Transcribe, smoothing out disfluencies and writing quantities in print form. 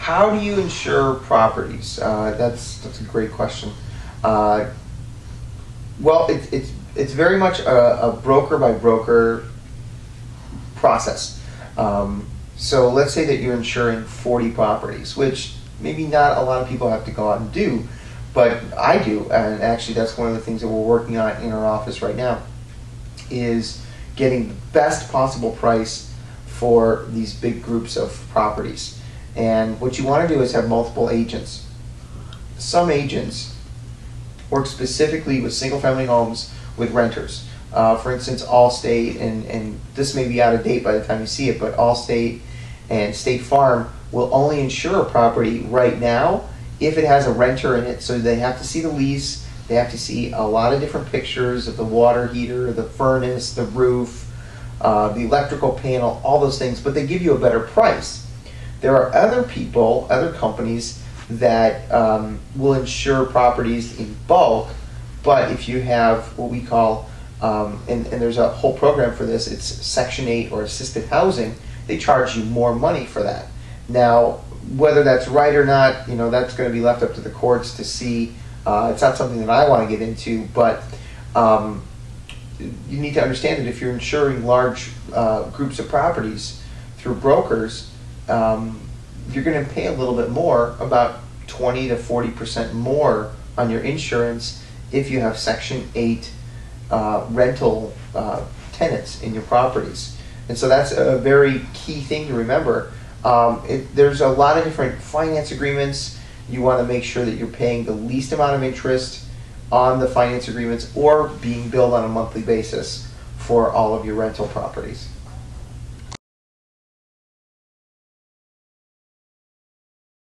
How do you insure properties? That's a great question. Uh, well, it's very much a broker by broker process. So let's say that you're insuring 40 properties, which maybe not a lot of people have to go out and do, but I do, and actually that's one of the things that we're working on in our office right now, is getting the best possible price for these big groups of properties. And what you want to do is have multiple agents. Some agents work specifically with single-family homes with renters. For instance, Allstate, and this may be out of date by the time you see it, but Allstate and State Farm will only insure a property right now if it has a renter in it. So they have to see the lease, they have to see a lot of different pictures of the water heater, the furnace, the roof, the electrical panel, all those things, but they give you a better price. There are other people, other companies that will insure properties in bulk, but if you have what we call, and there's a whole program for this, it's Section 8 or assisted housing, they charge you more money for that. Now, whether that's right or not, that's going to be left up to the courts to see. It's not something that I want to get into, but you need to understand that if you're insuring large groups of properties through brokers, you're going to pay a little bit more, about 20 to 40% more on your insurance if you have Section 8 rental tenants in your properties. And so that's a very key thing to remember. There's a lot of different finance agreements. You want to make sure that you're paying the least amount of interest on the finance agreements or being billed on a monthly basis for all of your rental properties.